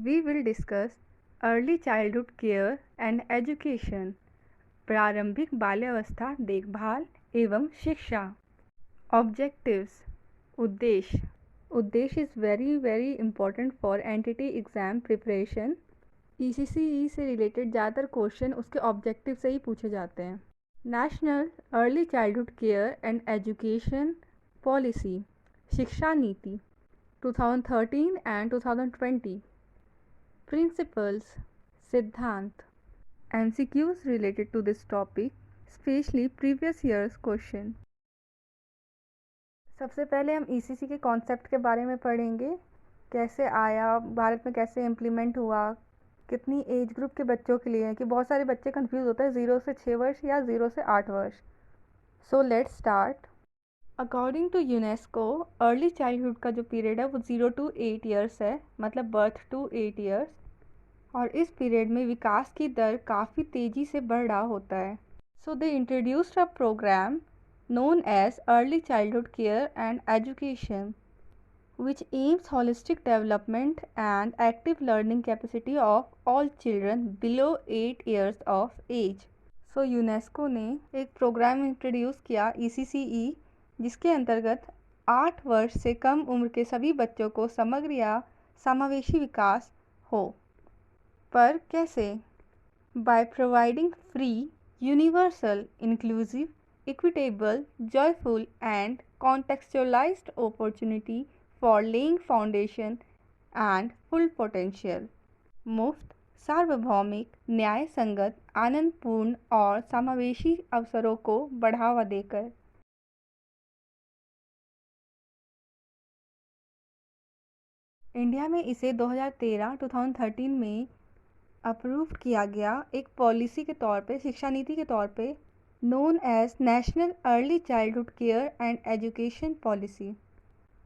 We will discuss early childhood care and education, प्रारंभिक बाल्यावस्था देखभाल एवं शिक्षा। Objectives, उद्देश्य। उद्देश्य is very important for entity exam preparation। ECCE से रिलेटेड ज़्यादातर क्वेश्चन उसके ऑब्जेक्टिव से ही पूछे जाते हैं। National early childhood care and education policy, शिक्षा नीति 2013 एंड 2020। Principles, सिद्धांत। MCQs related to this topic, especially previous year's question। सबसे पहले हम ECC के कॉन्सेप्ट के बारे में पढ़ेंगे, कैसे आया, भारत में कैसे इम्प्लीमेंट हुआ, कितनी एज ग्रुप के बच्चों के लिए है, कि बहुत सारे बच्चे कंफ्यूज होते हैं 0 से 6 वर्ष या 0 से 8 वर्ष। So let's start. According to UNESCO early childhood का जो पीरियड है वो 0 to 8 ईयर्स है, मतलब बर्थ टू 8 ईयर्स। और इस पीरियड में विकास की दर काफ़ी तेज़ी से बढ़ रहा होता है। So they introduced a program known as early childhood care and education, which aims holistic development and active learning capacity of all children below 8 years of age। So UNESCO ने एक प्रोग्राम इंट्रोड्यूस किया ECCE, जिसके अंतर्गत 8 वर्ष से कम उम्र के सभी बच्चों को समग्र या समावेशी विकास हो। पर कैसे? By providing free, universal, inclusive, equitable, joyful and contextualized opportunity for laying foundation and full potential। मुफ्त, सार्वभौमिक, न्याय संगत, आनंदपूर्ण और समावेशी अवसरों को बढ़ावा देकर। इंडिया में इसे 2013 में अप्रूव किया गया एक पॉलिसी के तौर पे, शिक्षा नीति के तौर पे, known as national early childhood care and education policy.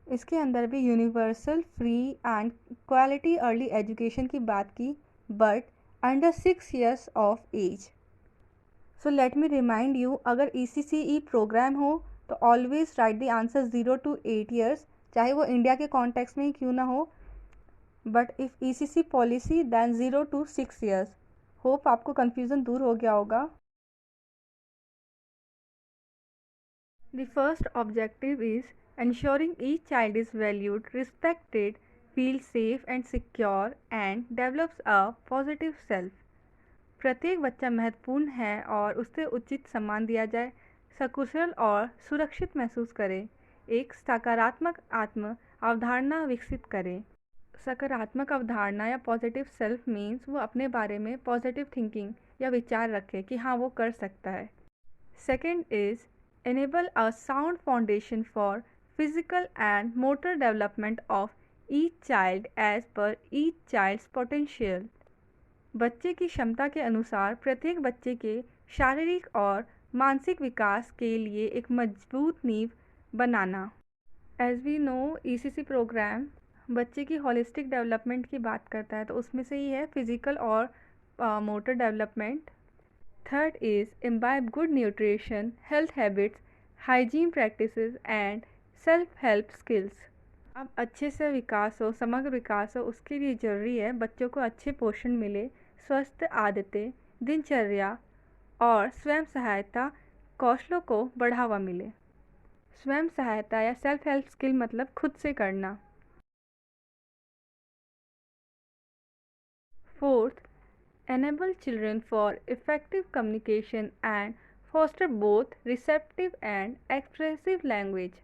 इसके अंदर भी universal, free and quality early education की बात की, but under 6 years of age. So let me remind you, अगर ECCE प्रोग्राम हो तो always write the answer 0 to 8 years, चाहे वो इंडिया के कॉन्टेक्स्ट में ही क्यों ना हो। But if ECC policy then 0 to 6 years. Hope आपको कन्फ्यूज़न दूर हो गया होगा। The first objective is ensuring each child is valued, respected, feels safe and secure and develops a positive self। प्रत्येक बच्चा महत्वपूर्ण है और उसे उचित सम्मान दिया जाए, सकुशल और सुरक्षित महसूस करे, एक सकारात्मक आत्म अवधारणा विकसित करे। सकारात्मक अवधारणा या पॉजिटिव सेल्फ मीन्स वो अपने बारे में पॉजिटिव थिंकिंग या विचार रखे कि हाँ वो कर सकता है। Second is enable a sound foundation for physical and motor development of each child as per each child's potential। बच्चे की क्षमता के अनुसार प्रत्येक बच्चे के शारीरिक और मानसिक विकास के लिए एक मजबूत नींव बनाना। As we know ECC program बच्चे की होलिस्टिक डेवलपमेंट की बात करता है, तो उसमें से ही है फिजिकल और motor development. Third is imbibe good nutrition, health habits, hygiene practices and self-help skills। अब अच्छे से विकास हो, समग्र विकास हो, उसके लिए ज़रूरी है बच्चों को अच्छे पोषण मिले, स्वस्थ आदतें, दिनचर्या और स्वयं सहायता कौशलों को बढ़ावा मिले। स्वयं सहायता या सेल्फ हेल्प स्किल मतलब खुद से करना। Fourth, enable children for effective communication and foster both receptive and expressive language।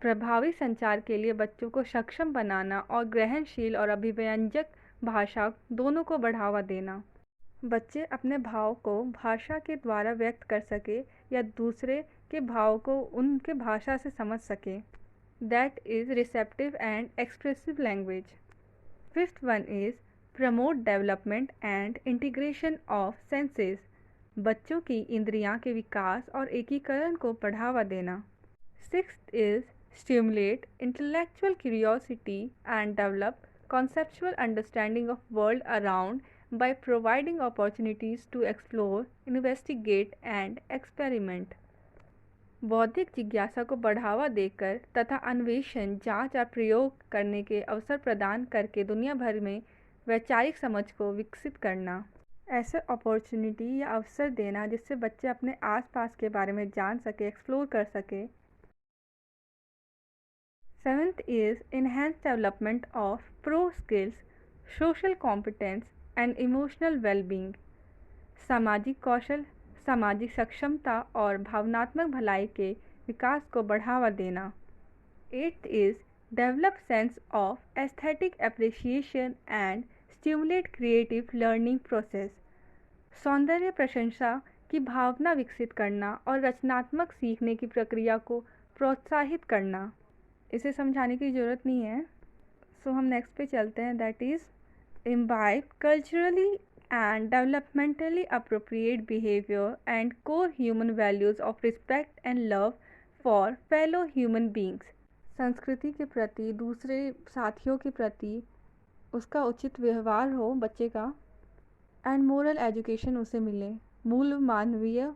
प्रभावी संचार के लिए बच्चों को सक्षम बनाना और ग्रहणशील और अभिव्यंजक भाषा दोनों को बढ़ावा देना। बच्चे अपने भाव को भाषा के द्वारा व्यक्त कर सके या दूसरे के भाव को उनके भाषा से समझ सके। That is receptive and expressive language. Fifth one is promote development and integration of senses. बच्चों की इंद्रियां के विकास और एकीकरण को बढ़ावा देना। Sixth is stimulate intellectual curiosity and develop conceptual understanding of world around by providing opportunities to explore, investigate and experiment। बौद्धिक जिज्ञासा को बढ़ावा देकर तथा अन्वेषण, जांच और प्रयोग करने के अवसर प्रदान करके दुनिया भर में वैचारिक समझ को विकसित करना, ऐसे अपॉर्चुनिटी या अवसर देना जिससे बच्चे अपने आसपास के बारे में जान सके, एक्सप्लोर कर सके। 7th is enhanced development of pro skills, social competence and emotional well-being, सामाजिक कौशल, सामाजिक सक्षमता और भावनात्मक भलाई के विकास को बढ़ावा देना। 8th is develop sense of aesthetic appreciation and stimulate creative learning process, सौंदर्य प्रशंसा की भावना विकसित करना और रचनात्मक सीखने की प्रक्रिया को प्रोत्साहित करना। इसे समझाने की ज़रूरत नहीं है। सो हम नेक्स्ट पे चलते हैं, that is imbibe culturally and developmentally appropriate behaviour and core human values of respect and love for fellow human beings, संस्कृति के प्रति, दूसरे साथियों के प्रति उसका उचित व्यवहार हो बच्चे का, एंड मोरल एजुकेशन उसे मिले, मूल मानवीय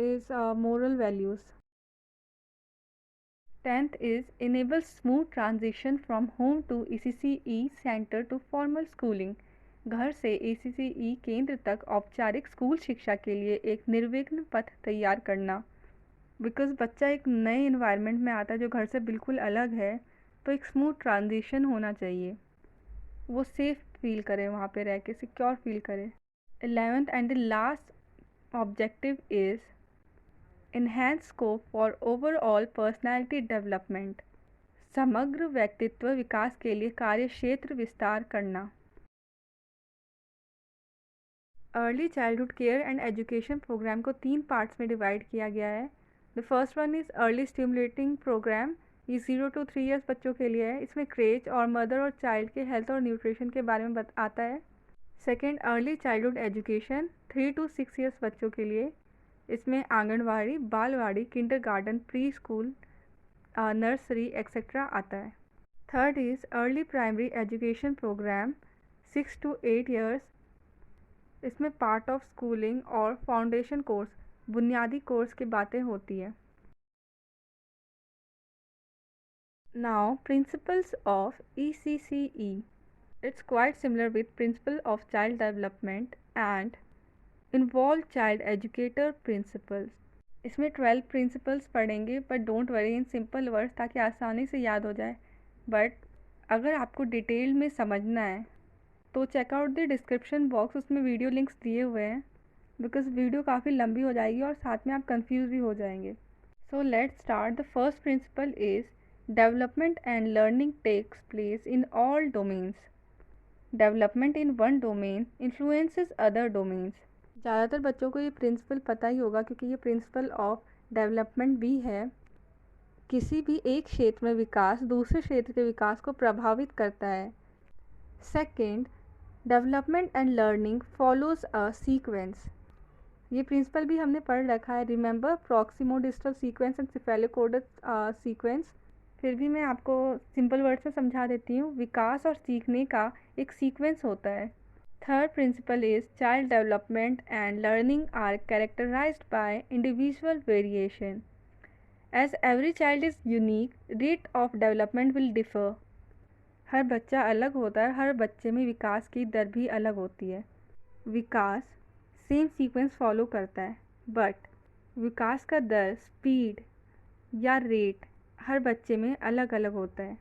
is moral values. 10th is enable smooth transition from home to ECCE center to formal schooling, घर से ECCE केंद्र तक औपचारिक स्कूल शिक्षा के लिए एक निर्विघ्न पथ तैयार करना। बिकॉज बच्चा एक नए इन्वायरमेंट में आता है जो घर से बिल्कुल अलग है, तो एक स्मूथ ट्रांजिशन होना चाहिए, वो सेफ फील करे, वहाँ पे रह के सिक्योर फील करे। 11th and the last objective is enhance scope for overall personality development, समग्र व्यक्तित्व विकास के लिए कार्य क्षेत्र विस्तार करना। Early childhood care and education programme को 3 पार्ट्स में डिवाइड किया गया है। The first one is early stimulating programme, ये 0 to 3 ईयर्स बच्चों के लिए है। इसमें क्रेच और मदर और चाइल्ड के हेल्थ और न्यूट्रिशन के बारे में आता है। Second, early childhood education 3 to 6 years बच्चों के लिए, इसमें anganwadi, balwadi, kindergarten, pre school, nursery etcetera आता है। Third is early primary education program 6 to 8 years, इसमें पार्ट ऑफ स्कूलिंग और फाउंडेशन कोर्स, बुनियादी कोर्स की बातें होती है। Now principles of ECCE, it's quite similar with principle of child development and involve child educator principles. इसमें 12 principles पढ़ेंगे, but don't worry in simple words, ताकि आसानी से याद हो जाए। बट अगर आपको डिटेल में समझना है तो चेकआउट द डिस्क्रिप्शन बॉक्स, उसमें वीडियो लिंक्स दिए हुए हैं, बिकॉज वीडियो काफ़ी लंबी हो जाएगी और साथ में आप कंफ्यूज भी हो जाएंगे। So let's start. The first principle is development and learning takes place in all domains, development in one domain influences other domains. ज़्यादातर बच्चों को ये प्रिंसिपल पता ही होगा, क्योंकि ये प्रिंसिपल ऑफ डेवलपमेंट भी है। किसी भी एक क्षेत्र में विकास दूसरे क्षेत्र के विकास को प्रभावित करता है। Second, development and learning follows a sequence, ये प्रिंसिपल भी हमने पढ़ रखा है। Remember proximodistal sequence and cephalocaudal sequence. फिर भी मैं आपको सिंपल वर्ड्स में समझा देती हूँ। विकास और सीखने का एक सीक्वेंस होता है। Third principle is child development and learning are characterized by individual variation, as every child is unique, rate of development will differ. हर बच्चा अलग होता है, हर बच्चे में विकास की दर भी अलग होती है। विकास सेम सीक्वेंस फॉलो करता है, बट विकास का दर, स्पीड या रेट हर बच्चे में अलग अलग होता है।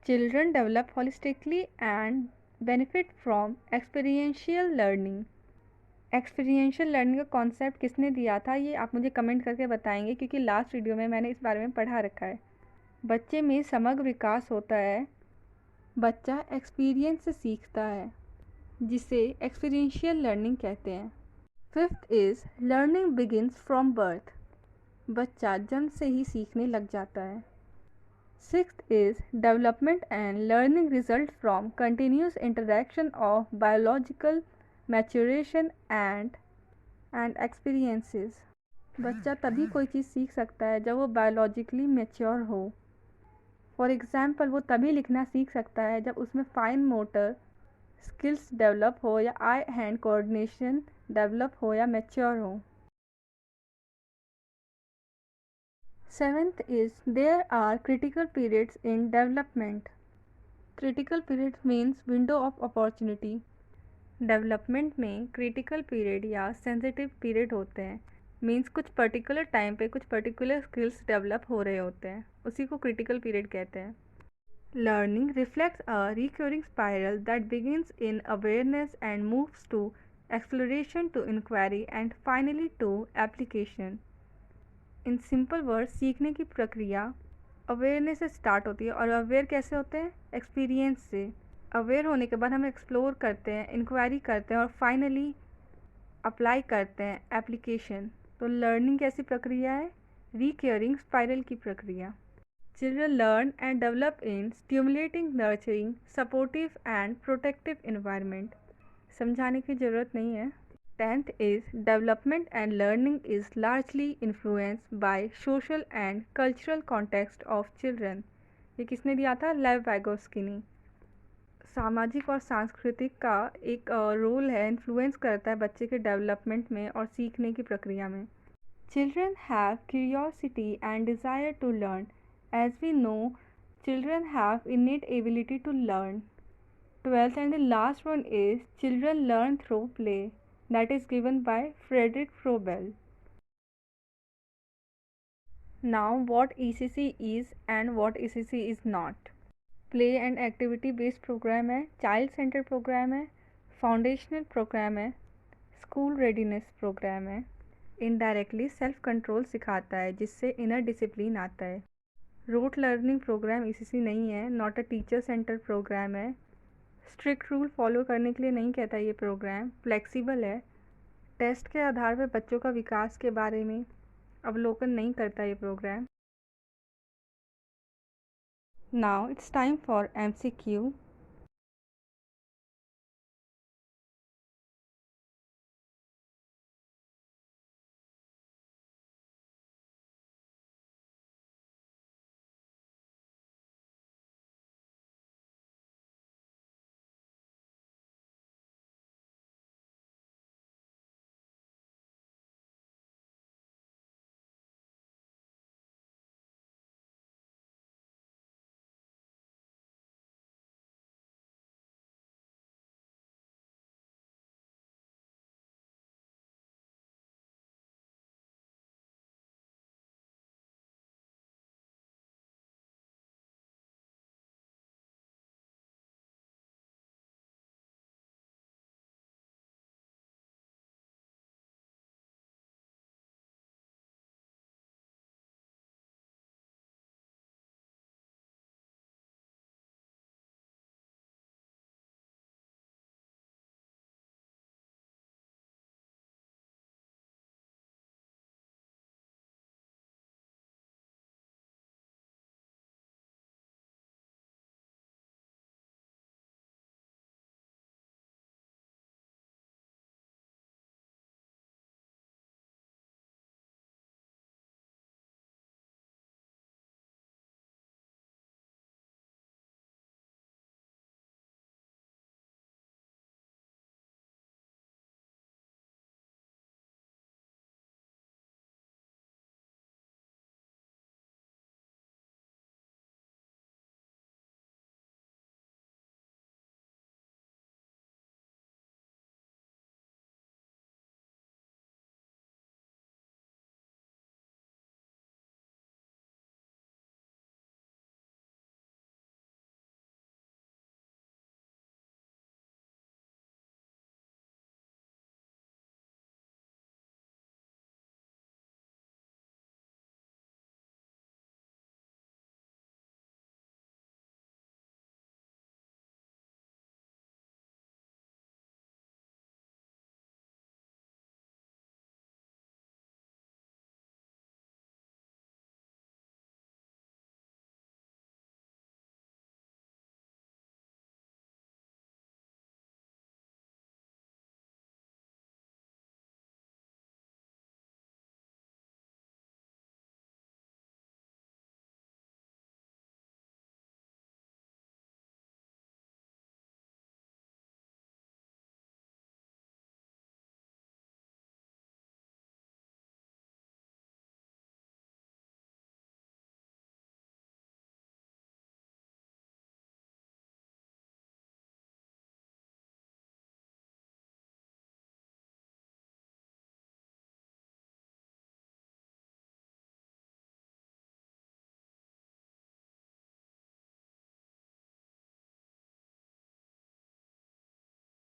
Children develop holistically and benefit from experiential learning. Experiential learning का कॉन्सेप्ट किसने दिया था, ये आप मुझे कमेंट करके बताएंगे, क्योंकि लास्ट वीडियो में मैंने इस बारे में पढ़ा रखा है। बच्चे में समग्र विकास होता है, बच्चा एक्सपीरियंस से सीखता है, जिसे एक्सपीरियंशियल लर्निंग कहते हैं। Fifth is learning begins from birth, बच्चा जन्म से ही सीखने लग जाता है। Sixth is development and learning result from continuous interaction of biological maturation and experiences, बच्चा तभी कोई चीज़ सीख सकता है जब वो बायोलॉजिकली मैच्योर हो। फॉर एग्ज़ाम्पल, वो तभी लिखना सीख सकता है जब उसमें फाइन मोटर स्किल्स डेवलप हो, या आई हैंड कोऑर्डिनेशन डेवलप हो, या मैच्योर हो। Seventh is there are critical periods in development, critical period means window of opportunity. Development में क्रिटिकल पीरियड या सेंसिटिव पीरियड होते हैं। मीन्स कुछ पर्टिकुलर टाइम पे कुछ पर्टिकुलर स्किल्स डेवलप हो रहे होते हैं, उसी को क्रिटिकल पीरियड कहते हैं। Learning reflects a recurring spiral that begins in awareness and moves to exploration to inquiry and finally to application. In simple words, सीखने की प्रक्रिया अवेयरनेस से स्टार्ट होती है। और अवेयर कैसे होते हैं? एक्सपीरियंस से। अवेयर होने के बाद हम एक्सप्लोर करते हैं, इंक्वायरी करते हैं और फाइनली अप्लाई करते हैं, एप्लीकेशन। तो लर्निंग कैसी प्रक्रिया है? रिकरिंग स्पाइरल की प्रक्रिया। Children learn and develop in stimulating, nurturing, supportive and protective environment. समझाने की ज़रूरत नहीं है। 10th is development and learning is largely influenced by social and cultural context of children. ये किसने दिया था? लेव वाइगोस्किनी। सामाजिक और सांस्कृतिक का एक रोल है, इन्फ्लुएंस करता है बच्चे के डेवलपमेंट में और सीखने की प्रक्रिया में। Children have curiosity and desire to learn. As we know, children have innate ability to learn. 12th and the last one is children learn through play, that is given by Frederick Froebel. Now what ECC is and what ECC is not. Play and activity based program है, child centered program है, foundational program है, school readiness program है। Indirectly self control सिखाता है जिससे inner discipline आता है। Rote learning programme ECC नहीं है, not a teacher centre programme है। स्ट्रिक्ट रूल फॉलो करने के लिए नहीं कहता ये प्रोग्राम, फ्लेक्सिबल है। टेस्ट के आधार पर बच्चों का विकास के बारे में अवलोकन नहीं करता ये प्रोग्राम। Now it's time for MCQ।